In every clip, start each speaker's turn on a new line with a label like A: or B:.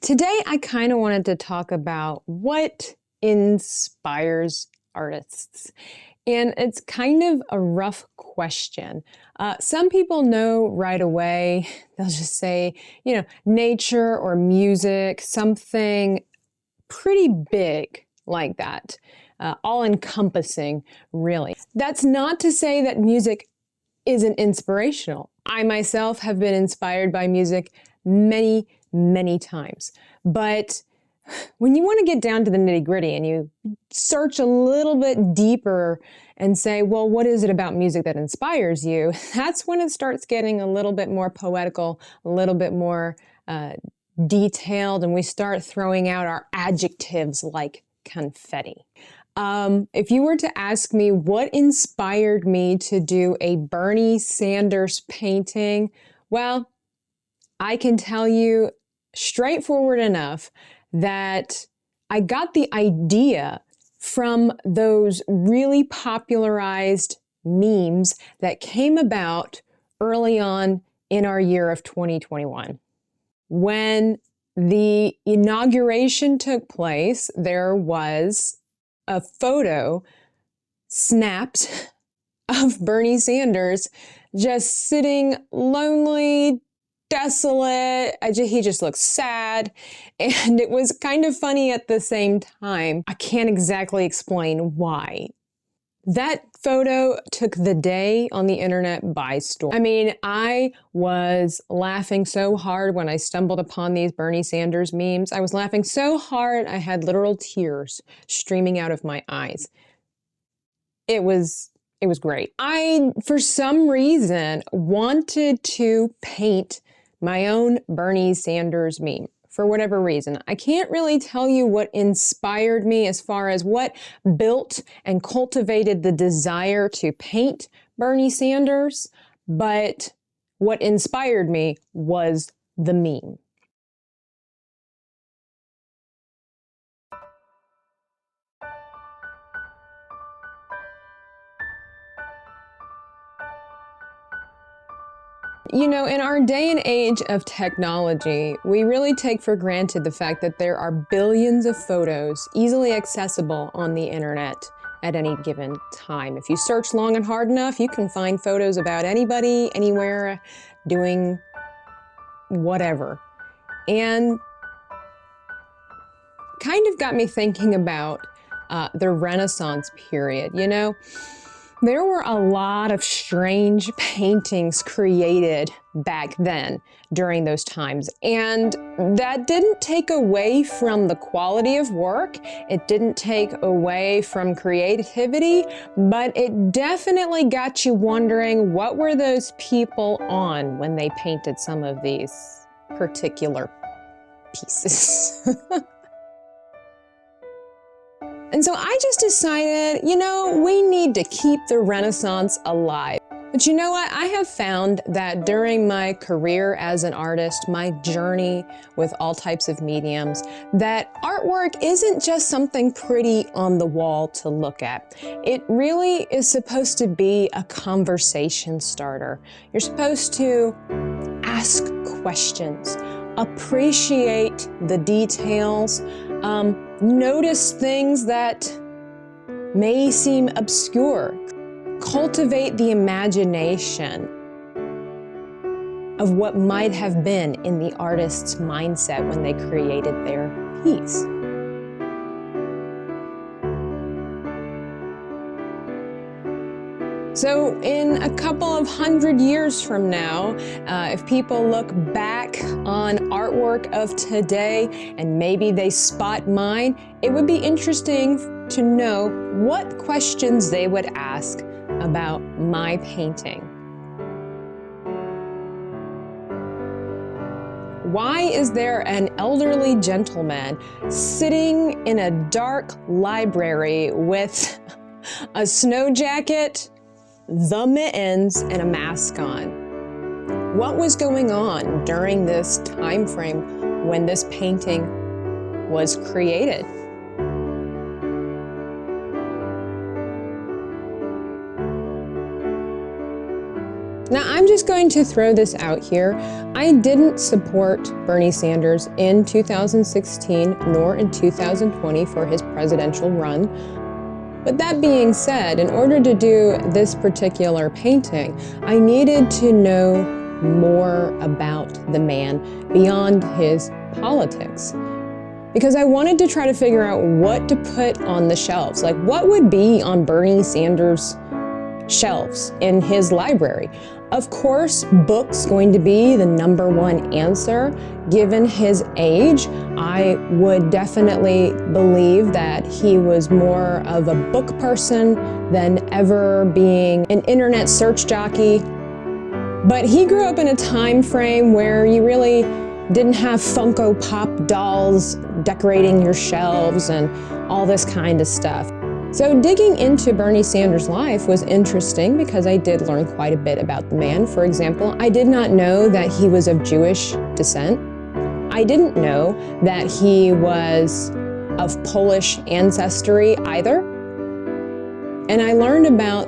A: Today, I kind of wanted to talk about what inspires artists. And it's kind of a rough question. Some people know right away, they'll just say, nature or music, something pretty big like that, all encompassing, really. That's not to say that music isn't inspirational. I myself have been inspired by music many times. But when you want to get down to the nitty-gritty and you search a little bit deeper and say, well, what is it about music that inspires you? That's when it starts getting a little bit more poetical, a little bit more detailed, and we start throwing out our adjectives like confetti. If you were to ask me what inspired me to do a Bernie Sanders painting, well, I can tell you straightforward enough that I got the idea from those really popularized memes that came about early on in our year of 2021. When the inauguration took place, there was a photo snapped of Bernie Sanders just sitting lonely, desolate. He just looked sad. And it was kind of funny at the same time. I can't exactly explain why. That photo took the day on the internet by storm. I mean, I was laughing so hard when I stumbled upon these Bernie Sanders memes. I was laughing so hard I had literal tears streaming out of my eyes. It was great. I, for some reason, wanted to paint my own Bernie Sanders meme. For whatever reason. I can't really tell you what inspired me as far as what built and cultivated the desire to paint Bernie Sanders, but what inspired me was the meme. In our day and age of technology, we really take for granted the fact that there are billions of photos easily accessible on the internet at any given time. If you search long and hard enough, you can find photos about anybody, anywhere, doing whatever. And kind of got me thinking about the Renaissance period, There were a lot of strange paintings created back then during those times, and that didn't take away from the quality of work. It didn't take away from creativity, but it definitely got you wondering, what were those people on when they painted some of these particular pieces? And so I just decided, we need to keep the Renaissance alive. But you know what? I have found that during my career as an artist, my journey with all types of mediums, that artwork isn't just something pretty on the wall to look at. It really is supposed to be a conversation starter. You're supposed to ask questions, appreciate the details, notice things that may seem obscure. Cultivate the imagination of what might have been in the artist's mindset when they created their piece. So in a couple of 100 years from now, if people look back on artwork of today and maybe they spot mine, it would be interesting to know what questions they would ask about my painting. Why is there an elderly gentleman sitting in a dark library with a snow jacket, the mittens, and a mask on? What was going on during this time frame when this painting was created? Now, I'm just going to throw this out here. I didn't support Bernie Sanders in 2016 nor in 2020 for his presidential run. But that being said, in order to do this particular painting, I needed to know more about the man beyond his politics. Because I wanted to try to figure out what to put on the shelves. Like, what would be on Bernie Sanders' shelves in his library? Of course, books going to be the #1 answer. Given his age, I would definitely believe that he was more of a book person than ever being an internet search jockey. But he grew up in a time frame where you really didn't have Funko Pop dolls decorating your shelves and all this kind of stuff. So digging into Bernie Sanders' life was interesting because I did learn quite a bit about the man. For example, I did not know that he was of Jewish descent. I didn't know that he was of Polish ancestry either. And I learned about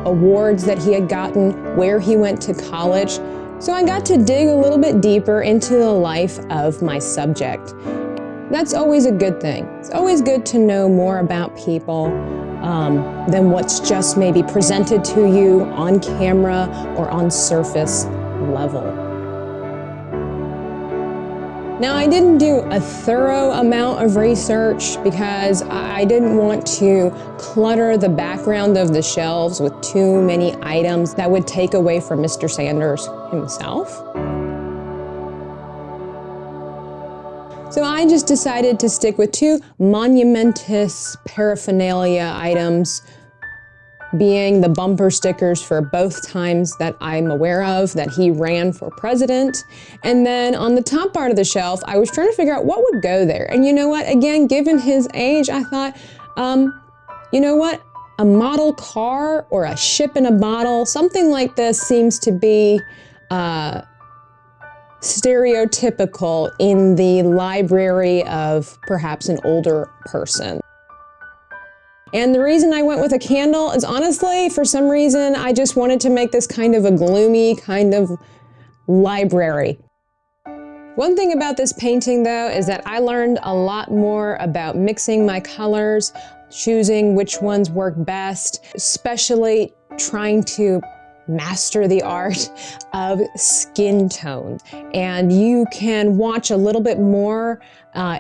A: awards that he had gotten, where he went to college. So I got to dig a little bit deeper into the life of my subject. That's always a good thing. It's always good to know more about people than what's just maybe presented to you on camera or on surface level. Now, I didn't do a thorough amount of research because I didn't want to clutter the background of the shelves with too many items that would take away from Mr. Sanders himself. So I just decided to stick with 2 monumentous paraphernalia items, being the bumper stickers for both times that I'm aware of that he ran for president. And then on the top part of the shelf, I was trying to figure out what would go there. And you know what? Again, given his age, I thought, you know what? A model car or a ship in a bottle, something like this seems to be stereotypical in the library of perhaps an older person. And the reason I went with a candle is honestly, for some reason, I just wanted to make this kind of a gloomy kind of library. One thing about this painting though is that I learned a lot more about mixing my colors, choosing which ones work best, especially trying to master the art of skin tone. And you can watch a little bit more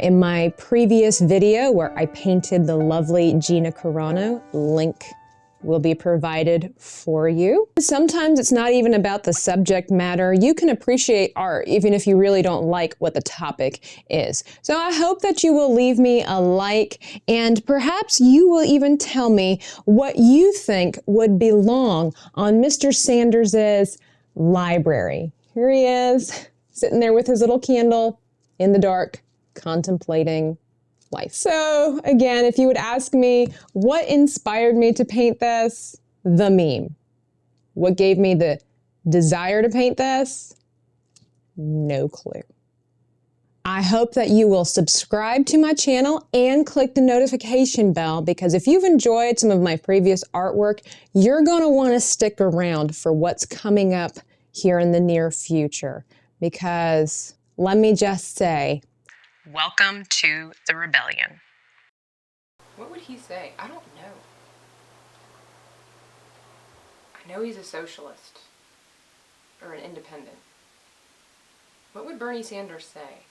A: in my previous video where I painted the lovely Gina Carano. Link will be provided for you. Sometimes it's not even about the subject matter. You can appreciate art even if you really don't like what the topic is. So I hope that you will leave me a like, and perhaps you will even tell me what you think would belong on Mr. Sanders's library. Here he is, sitting there with his little candle in the dark, contemplating life. So again, if you would ask me what inspired me to paint this, the meme. What gave me the desire to paint this? No clue. I hope that you will subscribe to my channel and click the notification bell, because if you've enjoyed some of my previous artwork, you're going to want to stick around for what's coming up here in the near future. Because let me just say, welcome to the rebellion.
B: What would he say? I don't know. I know he's a socialist or an independent. What would Bernie Sanders say?